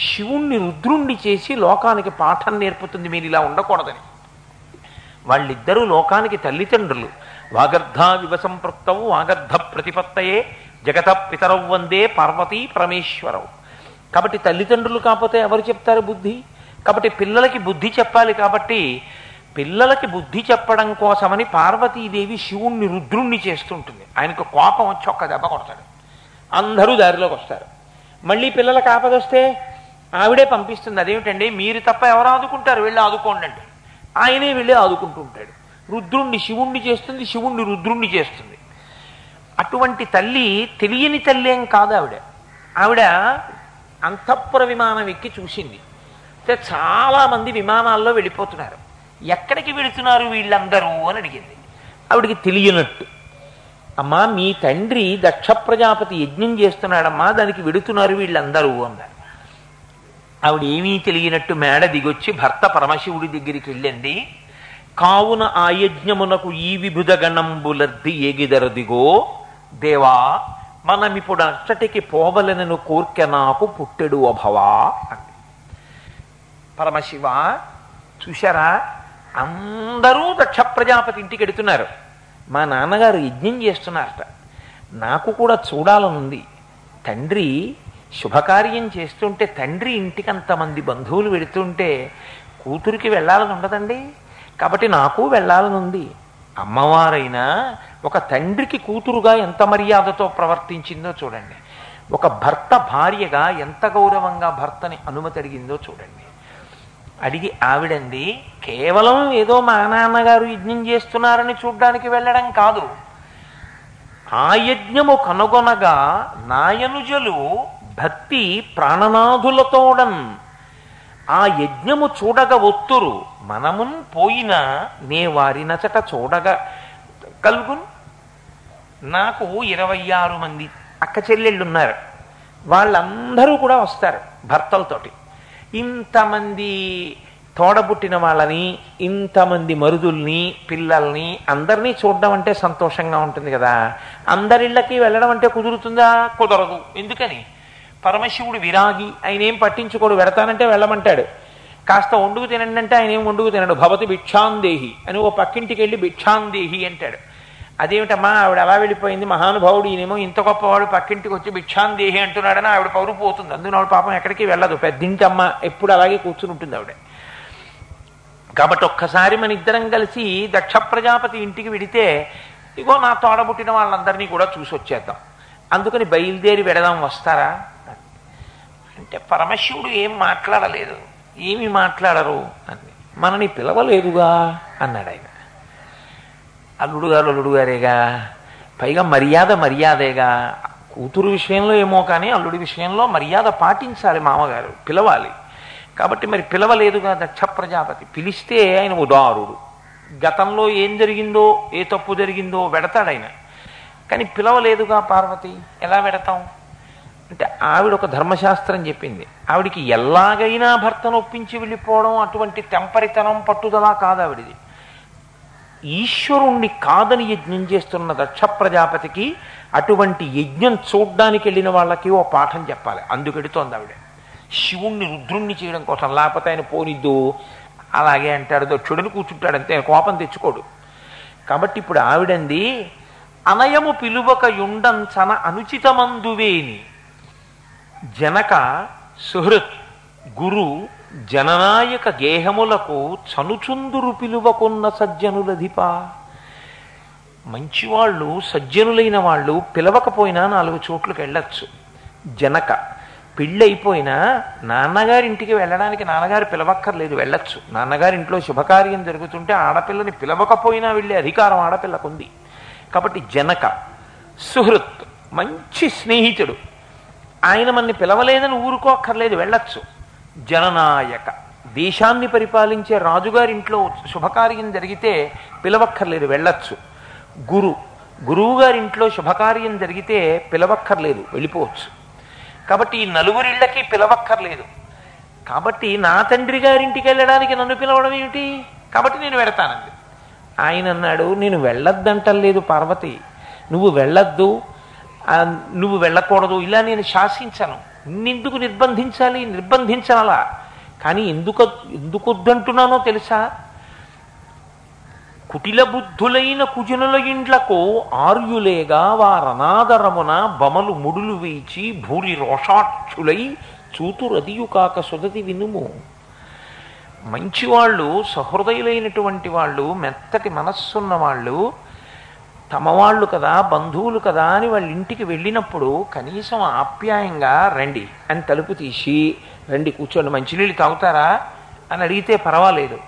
శివుణ్ణి రుద్రుణ్ణి చేసి లోకానికి పాఠం నేర్పుతుంది, మీరు ఇలా ఉండకూడదని. వాళ్ళిద్దరూ లోకానికి తల్లిదండ్రులు. వాగర్ధ వివసంపృక్తవు వాగర్ధ ప్రతిపత్తయే జగత పితరవు వందే పార్వతీ పరమేశ్వరవు. కాబట్టి తల్లిదండ్రులు కాకపోతే ఎవరు చెప్తారు బుద్ధి? కాబట్టి పిల్లలకి బుద్ధి చెప్పాలి. కాబట్టి పిల్లలకి బుద్ధి చెప్పడం కోసమని పార్వతీదేవి శివుణ్ణి రుద్రుణ్ణి చేస్తుంటుంది. ఆయనకు కోపం వచ్చి ఒక్క దెబ్బ కొడతాడు, అందరూ దారిలోకి వస్తారు. మళ్ళీ పిల్లలకు ఆపదొస్తే ఆవిడే పంపిస్తుంది. అదేమిటండి, మీరు తప్ప ఎవరు ఆదుకుంటారు, వెళ్ళి ఆదుకోండి అంటే ఆయనే వెళ్ళి ఆదుకుంటూ ఉంటాడు. రుద్రుణ్ణి శివుణ్ణి చేస్తుంది, శివుణ్ణి రుద్రుణ్ణి చేస్తుంది. అటువంటి తల్లి తెలియని తల్లి ఏం కాదు ఆవిడ. ఆవిడ అంతఃపుర విమానం ఎక్కి చూసింది. చాలామంది విమానాల్లో వెళ్ళిపోతున్నారు. ఎక్కడికి వెళుతున్నారు వీళ్ళందరూ అని అడిగింది. ఆవిడికి తెలియనట్టు, అమ్మా మీ తండ్రి దక్ష ప్రజాపతి యజ్ఞం చేస్తున్నాడమ్మా, దానికి వెడుతున్నారు వీళ్ళందరూ అన్నారు. ఆవిడ ఏమీ తెలియనట్టు మేడ దిగొచ్చి భర్త పరమశివుడి దగ్గరికి వెళ్ళింది. కావున ఆ యజ్ఞమునకు ఈ విభుద గణంబులర్ది ఏగిదరదిగో దేవా, మనమిప్పుడు అచ్చటికి పోవలనను కోర్కె నాకు పుట్టెడు అభవా అంది. పరమశివ చూశారా, అందరూ దక్ష ప్రజాపతి ఇంటికి వెడుతున్నారు, మా నాన్నగారు యజ్ఞం చేస్తున్నారట, నాకు కూడా చూడాలనుంది. తండ్రి శుభకార్యం చేస్తుంటే, తండ్రి ఇంటికి అంతమంది బంధువులు వెడుతుంటే కూతురికి వెళ్ళాలని ఉండదండి, కాబట్టి నాకు వెళ్ళాలనుంది. అమ్మవారైనా ఒక తండ్రికి కూతురుగా ఎంత మర్యాదతో ప్రవర్తించిందో చూడండి. ఒక భర్త భార్యగా ఎంత గౌరవంగా భర్తని అనుమతి అడిగిందో చూడండి. అడిగి ఆవిడంది, కేవలం ఏదో మా నాన్నగారు యజ్ఞం చేస్తున్నారని చూడ్డానికి వెళ్ళడం కాదు, ఆ యజ్ఞము కనుగొనగా నాయనుజలు భక్తి ప్రాణనాథులతోడన్ ఆ యజ్ఞము చూడగ ఒత్తురు, మనమున్ పోయిన నే వారినచట చూడగ కలుగున్. నాకు 26 మంది అక్క చెల్లెళ్ళు ఉన్నారు, వాళ్ళందరూ కూడా వస్తారు భర్తలతోటి. ఇంతమంది తోడబుట్టిన వాళ్ళని, ఇంతమంది మరుదుల్ని, పిల్లల్ని అందరినీ చూడడం అంటే సంతోషంగా ఉంటుంది కదా. అందరిళ్ళకి వెళ్ళడం అంటే కుదురుతుందా? కుదరదు. ఎందుకని? పరమశివుడు విరాగి, ఆయన ఏం పట్టించుకోడు, వెడతానంటే వెళ్ళమంటాడు. కాస్త వండుకు తినండి అంటే ఆయన ఏం వండుకు తినడు. భవతి భిక్షాందేహి అని ఓ పక్కింటికి వెళ్ళి భిక్షాందేహి అంటాడు. అదేమిటమ్మా ఆవిడ అలా వెళ్ళిపోయింది, మహానుభావుడు ఈయనేమో ఇంత గొప్పవాడు పక్కింటికి వచ్చి భిక్షాందేహి అంటున్నాడని ఆవిడ పౌరు పోతుంది. అందులో ఆవిడ పాపం ఎక్కడికి వెళ్ళదు, పెద్దింటి అమ్మ ఎప్పుడు అలాగే కూర్చుని ఉంటుంది ఆవిడ. కాబట్టి ఒక్కసారి మన ఇద్దరం కలిసి దక్ష ప్రజాపతి ఇంటికి వెడితే, ఇగో నా తోడబుట్టిన వాళ్ళందరినీ కూడా చూసి వచ్చేద్దాం, అందుకని బయలుదేరి వెడదాం, వస్తారా అంటే పరమశివుడు ఏం మాట్లాడలేదు. ఏమి మాట్లాడరు అని, మనని పిలవలేదుగా అన్నాడు ఆయన. అల్లుడు గారేగా, పైగా మర్యాదేగా. కూతురు విషయంలో ఏమో కానీ అల్లుడి విషయంలో మర్యాద పాటించాలి, మామగారు పిలవాలి. కాబట్టి మరి పిలవలేదుగా దక్ష ప్రజాపతి. పిలిస్తే ఆయన ఉదారుడు, గతంలో ఏం జరిగిందో, ఏ తప్పు జరిగిందో వెడతాడు ఆయన. కానీ పిలవలేదుగా పార్వతి, ఎలా వెడతాం అంటే ఆవిడ ఒక ధర్మశాస్త్రం చెప్పింది. ఆవిడికి ఎలాగైనా భర్తను ఒప్పించి వెళ్ళిపోవడం అటువంటి తెంపరితనం, పట్టుదల కాదు ఆవిడిది. ఈశ్వరుణ్ణి కాదని యజ్ఞం చేస్తున్న దక్ష ప్రజాపతికి అటువంటి యజ్ఞం చూడ్డానికి వెళ్ళిన వాళ్ళకి ఓ పాఠం చెప్పాలి, అందుకెడుతోంది ఆవిడ. శివుణ్ణి రుద్రుణ్ణి చేయడం కోసం, లేకపోతే ఆయన పోనిద్దు అలాగే అంటాడు, దక్షుడిని కూర్చుంటాడు అంతే, కోపం తెచ్చుకోడు. కాబట్టి ఇప్పుడు ఆవిడంది, అనయము పిలువక యుండంచన అనుచితమందువేని జనక సుహృత్ గురు జననాయక గేహములకు చనుచుందురు పిలువకున్న సజ్జనులధిప. మంచివాళ్ళు, సజ్జనులైన వాళ్ళు పిలవకపోయినా 4 చోట్లకు వెళ్ళొచ్చు. జనక పెళ్ళైపోయినా నాన్నగారింటికి వెళ్ళడానికి నాన్నగారు పిలవక్కర్లేదు, వెళ్ళొచ్చు. నాన్నగారింట్లో శుభకార్యం జరుగుతుంటే ఆడపిల్లని పిలవకపోయినా వెళ్ళే అధికారం ఆడపిల్లకుంది. కాబట్టి జనక సుహృత్, మంచి స్నేహితుడు, ఆయన మన్ని పిలవలేదని ఊరుకోక్కర్లేదు, వెళ్ళొచ్చు. జననాయక, దేశాన్ని పరిపాలించే రాజుగారింట్లో శుభకార్యం జరిగితే పిలవక్కర్లేదు, వెళ్ళొచ్చు. గురువుగారింట్లో శుభకార్యం జరిగితే పిలవక్కర్లేదు, వెళ్ళిపోవచ్చు. కాబట్టి ఈ 4 ఇళ్ళకి పిలవక్కర్లేదు. కాబట్టి నా తండ్రి గారింటికి వెళ్ళడానికి నన్ను పిలవడం ఏమిటి కాబట్టి నేను వెడతానంది. ఆయన అన్నాడు, నేను వెళ్ళొద్దంటలేదు పార్వతి, నువ్వు వెళ్ళొద్దు, నువ్వు వెళ్ళకూడదు ఇలా నేను శాసించను, నిన్నెందుకు నిర్బంధించాలి, నిర్బంధించాలా. కానీ ఎందుకు వద్దంటున్నానో తెలుసా? కుటిల బుద్ధులైన కుజనుల ఇండ్లకు ఆర్యులేగా వారనాదరమున బమలు ముడులు వేచి భూరి రోషాక్షులై చూతురదియు కాక సుదతి వినుము. మంచివాళ్ళు, సహృదయులైనటువంటి వాళ్ళు, మెత్తటి మనస్సున్న వాళ్ళు, తమ వాళ్ళు కదా, బంధువులు కదా అని వాళ్ళ ఇంటికి వెళ్ళినప్పుడు కనీసం ఆప్యాయంగా రండి అని తలుపు తీసి, రండి కూర్చోండి, మంచినీళ్ళు తాగుతారా అని అడిగితే పర్వాలేదు.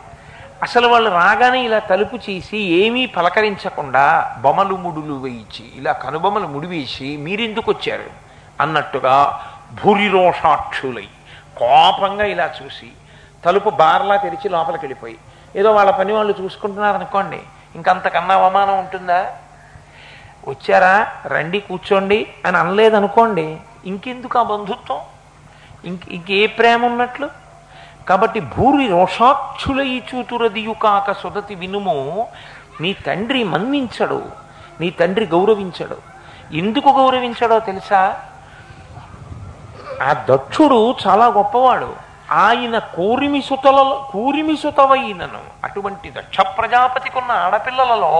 అసలు వాళ్ళు రాగానే ఇలా తలుపు చేసి ఏమీ పలకరించకుండా బొమలు ముడులు వేయించి, ఇలా కనుబొమ్మలు ముడివేసి మీరెందుకు వచ్చారు అన్నట్టుగా భూరిరోషాక్షులై కోపంగా ఇలా చూసి తలుపు బార్లా తెరిచి లోపలికి వెళ్ళిపోయి, ఏదో వాళ్ళ పని వాళ్ళు చూసుకుంటున్నారనుకోండి, ఇంకంతకన్నా అవమానం ఉంటుందా? వచ్చారా, రండి కూర్చోండి అని అనలేదనుకోండి, ఇంకెందుకు ఆ బంధుత్వం, ఇంకే ప్రేమ ఉన్నట్లు? కాబట్టి భూరి రోషాక్షులై చూతురదియు కాక సుదతి వినుము. నీ తండ్రి మన్నించడు, నీ తండ్రి గౌరవించడు. ఎందుకు గౌరవించడో తెలుసా? ఆ దక్షుడు చాలా గొప్పవాడు. ఆయన కూరిమిసుతవైనను, అటువంటి దక్ష ప్రజాపతికి ఉన్న ఆడపిల్లలలో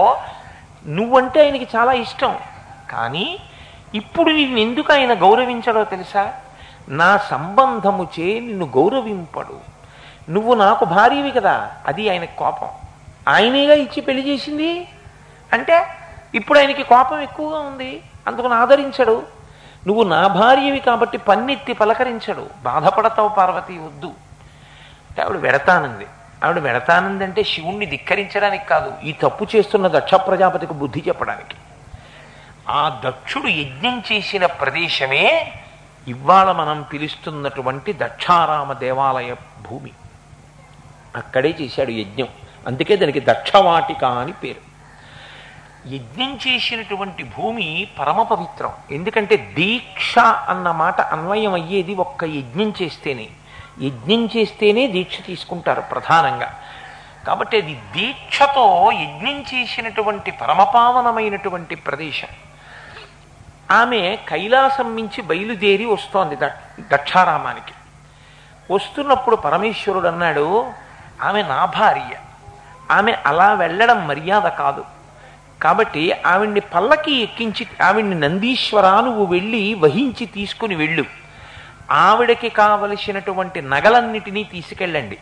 నువ్వంటే ఆయనకి చాలా ఇష్టం. కానీ ఇప్పుడు నిన్ను ఎందుకు ఆయన గౌరవించడో తెలుసా? నా సంబంధము చే నిన్ను గౌరవింపడు, నువ్వు నాకు భార్యవి కదా, అది ఆయనకి కోపం. ఆయనేగా ఇచ్చి పెళ్లి చేసింది అంటే ఇప్పుడు ఆయనకి కోపం ఎక్కువగా ఉంది, అందుకని ఆదరించడు. నువ్వు నా భార్యవి కాబట్టి పన్నెత్తి పలకరించడు. బాధపడతావు పార్వతి, వద్దు. ఆవిడ వెడతానంది. ఆవిడ వెడతానంది అంటే శివుణ్ణి ధిక్కరించడానికి కాదు, ఈ తప్పు చేస్తున్న దక్ష ప్రజాపతికి బుద్ధి చెప్పడానికి. ఆ దక్షుడు యజ్ఞం చేసిన ప్రదేశమే ఇవాళ మనం పిలుస్తున్నటువంటి దక్షారామ దేవాలయ భూమి. అక్కడే చేశాడు యజ్ఞం, అందుకే దానికి దక్షవాటిక అని పేరు. యజ్ఞం చేసినటువంటి భూమి పరమ పవిత్రం. ఎందుకంటే దీక్ష అన్న మాట అన్వయం అయ్యేది ఒక్క యజ్ఞం చేస్తేనే. యజ్ఞం చేస్తేనే దీక్ష తీసుకుంటారు ప్రధానంగా. కాబట్టి అది దీక్షతో యజ్ఞం చేసినటువంటి పరమపావనమైనటువంటి ప్రదేశం. ఆమె కైలాసం నుంచి బయలుదేరి వస్తోంది దక్షారామానికి. వస్తున్నప్పుడు పరమేశ్వరుడు అన్నాడు, ఆమె నా భార్య, ఆమె అలా వెళ్ళడం మర్యాద కాదు, కాబట్టి ఆవిడ్ని పల్లకి ఎక్కించి, ఆవిడ్ని నందీశ్వరా నువ్వు వెళ్ళి వహించి తీసుకుని వెళ్ళు, ఆవిడకి కావలసినటువంటి నగలన్నిటినీ తీసుకెళ్ళండి,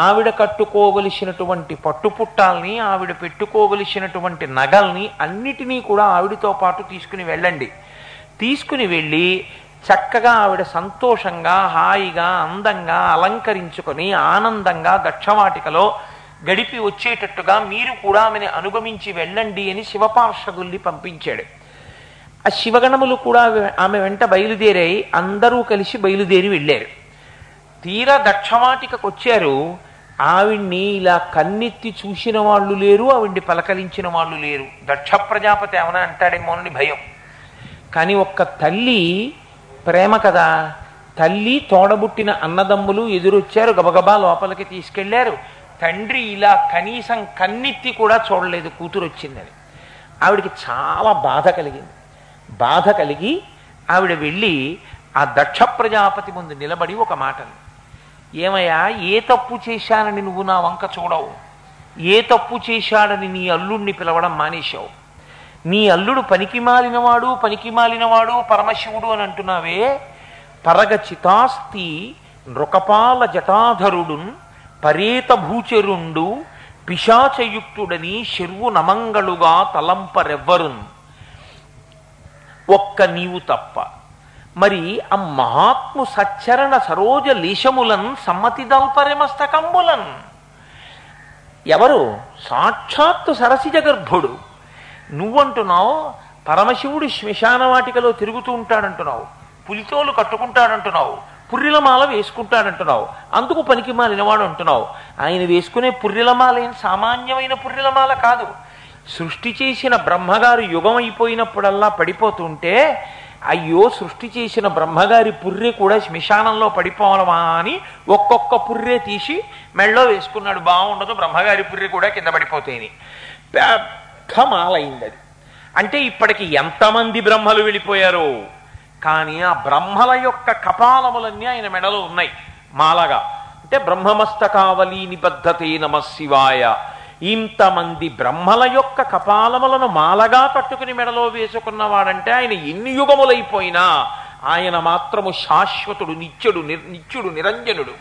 ఆవిడ కట్టుకోవలసినటువంటి పట్టుపుట్టాల్ని, ఆవిడ పెట్టుకోవలసినటువంటి నగల్ని అన్నిటినీ కూడా ఆవిడతో పాటు తీసుకుని వెళ్ళండి. తీసుకుని వెళ్ళి చక్కగా ఆవిడ సంతోషంగా, హాయిగా, అందంగా అలంకరించుకొని ఆనందంగా దక్షవాటికలో గడిపి వచ్చేటట్టుగా మీరు కూడా ఆమెను అనుగమించి వెళ్ళండి అని శివపార్షదుల్ని పంపించాడు. ఆ శివగణములు కూడా ఆమె వెంట బయలుదేరాయి. అందరూ కలిసి బయలుదేరి వెళ్ళారు. తీరా దక్షవాటికకు వచ్చారు. ఆవిడ్ని ఇలా కన్నెత్తి చూసిన వాళ్ళు లేరు, ఆవిడ్ని పలకరించిన వాళ్ళు లేరు. దక్ష ప్రజాపతి ఏమన్నా అంటాడేమోనని భయం. కానీ ఒక్క తల్లి ప్రేమ కదా, తల్లి తోడబుట్టిన అన్నదమ్ములు ఎదురొచ్చారు, గబగబా లోపలికి తీసుకెళ్లారు. తండ్రి ఇలా కనీసం కన్నెత్తి కూడా చూడలేదు కూతురు వచ్చిందని. ఆవిడికి చాలా బాధ కలిగింది. బాధ కలిగి ఆవిడ వెళ్ళి ఆ దక్ష ప్రజాపతి ముందు నిలబడి ఒక మాటను, ఏమయ్యా, ఏ తప్పు చేశానని నువ్వు నా వంక చూడవు? ఏ తప్పు చేశాడని నీ అల్లుడిని పిలవడం మానేశావు? నీ అల్లుడు పనికిమాలినవాడు పరమశివుడు అని అంటున్నావే. పరగచితాస్తి నృకపాల జటాధరుడున్ పరేత భూచరుండు పిశాచయుక్తుడని శర్వు నమంగళుగా తలంపరెవ్వరున్ ఒక్క నీవు తప్ప. మరి ఆ మహాత్ము సచ్చరణ సరోజ లేశములన్ సమ్మతిదల్పరెమస్తకంబులన్ ఎవరు? సాక్షాత్తు సరసిజ గర్భుడు. నువ్వంటున్నావు పరమశివుడు శ్మశానవాటికలో తిరుగుతూ ఉంటాడంటున్నావు, పులితోలు కట్టుకుంటాడంటున్నావు, పుర్రిలమాల వేసుకుంటాడంటున్నావు, అందుకు పనికి మాలినవాడు అంటున్నావు. ఆయన వేసుకునే పుర్రిలమాల ఏం సామాన్యమైన పుర్రిలమాల కాదు. సృష్టి చేసిన బ్రహ్మగారు యుగం అయిపోయినప్పుడల్లా పడిపోతుంటే అయ్యో సృష్టి చేసిన బ్రహ్మగారి పుర్రె కూడా శ్మశానంలో పడిపోవడమా అని ఒక్కొక్క పుర్రె తీసి మెళ్ళో వేసుకున్నాడు. బాగుండదు, బ్రహ్మగారి పుర్రె కూడా కింద పడిపోతేని. పెద్ద మాలైంది అది. అంటే ఇప్పటికి ఎంతమంది బ్రహ్మలు వెళ్ళిపోయారో, కానీ ఆ బ్రహ్మల యొక్క కపాలములన్నీ ఆయన మెడలో ఉన్నాయి మాలగా. అంటే బ్రహ్మమస్తకావలి నిబద్ధతే నమ శివాయ. ఇంతమంది బ్రహ్మల యొక్క కపాలములను మాలగా కట్టుకుని మెడలో వేసుకున్నవాడంటే ఆయన ఎన్ని యుగములైపోయినా ఆయన మాత్రము శాశ్వతుడు, నిత్యుడు నిరంజనుడు.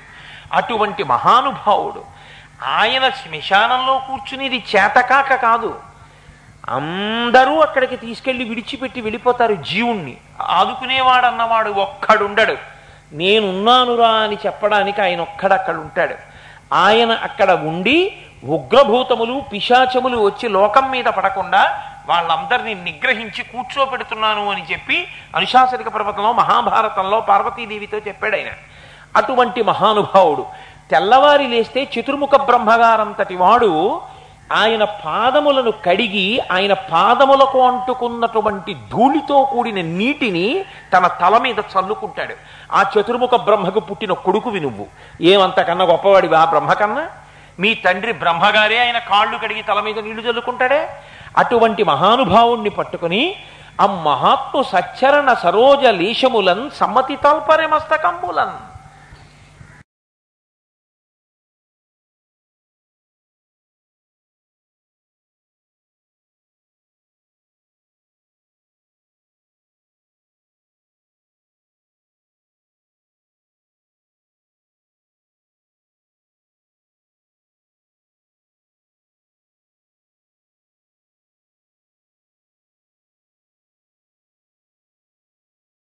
అటువంటి మహానుభావుడు. ఆయన శ్మశానంలో కూర్చునేది చేతకాక కాదు, అందరూ అక్కడికి తీసుకెళ్లి విడిచిపెట్టి వెళ్ళిపోతారు. జీవుణ్ణి ఆదుకునేవాడన్నవాడు ఒక్కడుండడు. నేనున్నానురా అని చెప్పడానికి ఆయన ఒక్కడక్కడ ఉంటాడు. ఆయన అక్కడ ఉండి ఉగ్రభూతములు పిశాచములు వచ్చి లోకం మీద పడకుండా వాళ్ళందరినీ నిగ్రహించి కూర్చోపెడుతున్నాను అని చెప్పి అనుశాసనిక పర్వతంలో మహాభారతంలో పార్వతీదేవితో చెప్పాడు ఆయన. అటువంటి మహానుభావుడు. తెల్లవారి లేస్తే చతుర్ముఖ బ్రహ్మగారంతటి వాడు ఆయన పాదములను కడిగి ఆయన పాదములకు అంటుకున్నటువంటి ధూళితో కూడిన నీటిని తన తల మీద చల్లుకుంటాడు. ఆ చతుర్ముఖ బ్రహ్మకు పుట్టిన కొడుకువి నువ్వు. ఏమంతకన్నా గొప్పవాడివి ఆ బ్రహ్మ కన్నా? మీ తండ్రి బ్రహ్మగారే ఆయన కాళ్ళు కడిగి తల మీద నీళ్లు చల్లుకుంటాడే. అటువంటి మహానుభావుణ్ణి పట్టుకుని మహాత్ము సచ్చరణ సరోజ లేశములన్ సమ్మతి తల్పరే మస్తకంబులన్